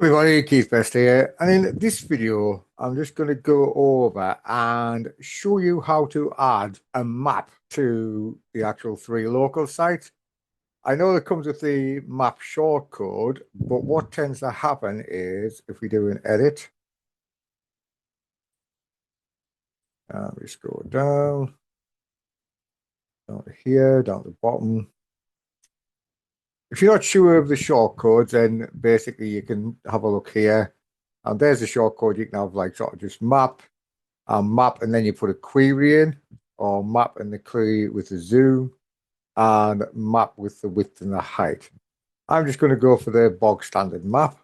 Everybody, Keith Best here, and in this video, I'm just going to go over and show you how to add a map to the actual 3local site. I know it comes with the map shortcode, but what tends to happen is if we do an edit, we scroll down to here, down to the bottom. If you're not sure of the shortcodes, then basically you can have a look here. And there's a shortcode. You can have like sort of just map, and then you put a query in, or map and the query with the zoom, and map with the width and the height. I'm just going to go for the bog standard map.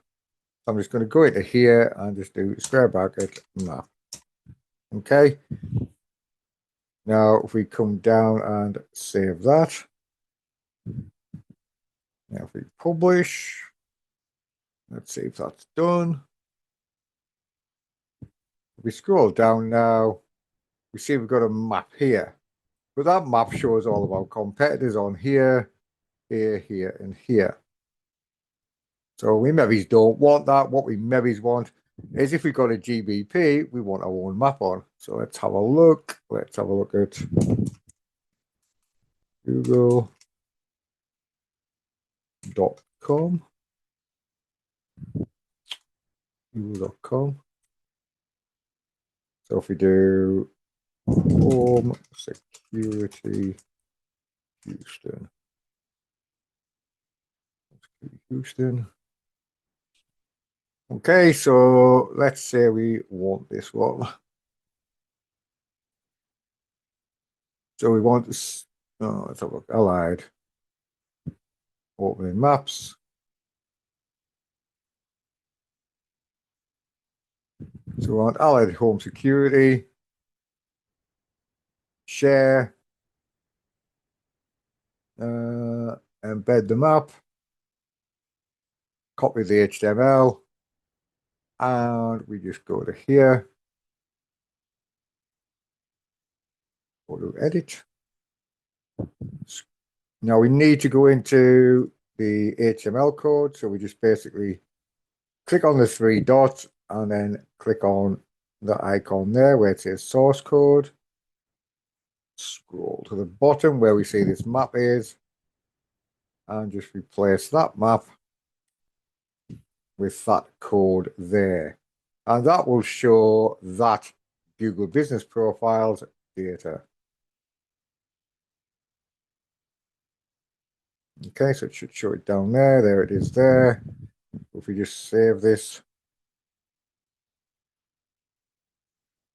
I'm just going to go into here and just do square bracket map. Okay. Now, if we come down and save that. Now, if we publish, let's see if that's done. If we scroll down now, we see we've got a map here. But that map shows all of our competitors on here, here, here, and here. So we maybe don't want that. What we maybe want is if we've got a GBP, we want our own map on. So let's have a look. Let's have a look at Google.com. Google.com. So if we do home security Houston. Okay, so let's say we want this one. So we want this. Oh, let's have a look. Allied. Opening maps. So we want Allied home security. Share. Embed the map. Copy the HTML. And we just go to here. Go to edit. Now we need to go into the HTML code. So we just basically click on the three dots and then click on the icon there where it says source code. Scroll to the bottom where we see this map is and just replace that map with that code there. And that will show that Google Business Profiles data. Okay, so it should show it down there. There it is there. If we just save this,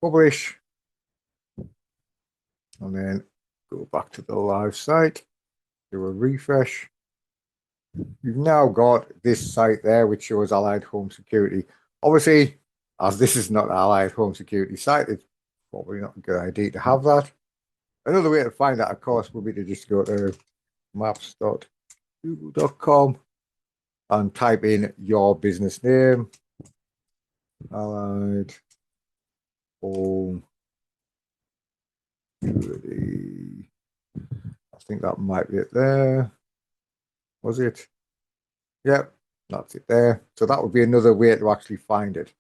publish, and then go back to the live site, do a refresh. You've now got this site there, which shows Allied Home Security. Obviously, as this is not an Allied Home Security site, it's probably not a good idea to have that. Another way to find that, of course, would be to just go to maps.google.com and type in your business name, Allied Home Security. I think that might be it there. Was it? Yep, that's it there. So that would be another way to actually find it.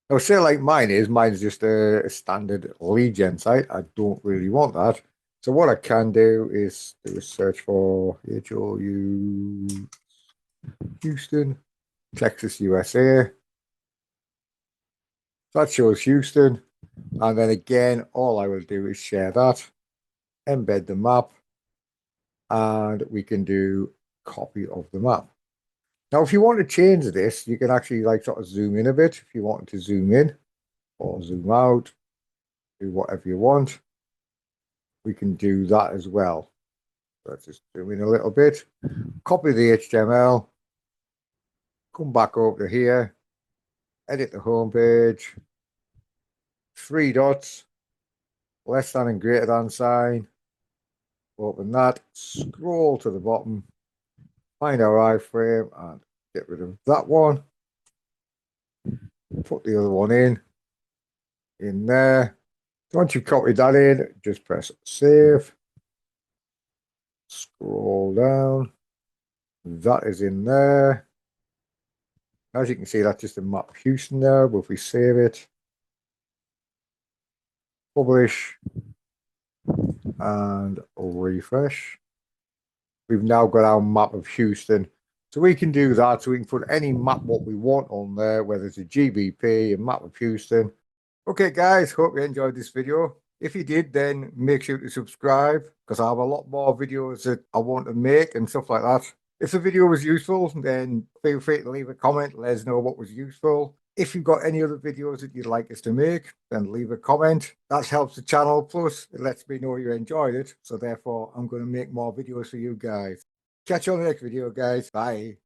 Now, say like mine's just a standard lead gen site. I don't really want that. So what I can do is do a search for HOU Houston, Texas, USA. That shows Houston. And then again, all I will do is share that, embed the map, and we can do copy of the map. Now, if you want to change this, you can actually like sort of zoom in a bit. If you want to zoom in or zoom out, do whatever you want. We can do that as well. Let's just zoom in a little bit. Copy the HTML. Come back over to here. Edit the home page. Three dots. Less than and greater than sign. Open that. Scroll to the bottom. Find our iframe and get rid of that one. Put the other one in there. Once you've copied that in, just press save. Scroll down. That is in there. As you can see, that's just a map of Houston there. But if we save it, publish, and refresh, we've now got our map of Houston. So we can do that. So we can put any map what we want on there, whether it's a GBP, a map of Houston. Okay, guys, hope you enjoyed this video. If you did, then make sure to subscribe because I have a lot more videos that I want to make and stuff like that. If the video was useful, then feel free to leave a comment, let us know what was useful. If you've got any other videos that you'd like us to make, then leave a comment. That helps the channel, plus it lets me know you enjoyed it. So therefore, I'm going to make more videos for you guys. Catch you on the next video, guys. Bye.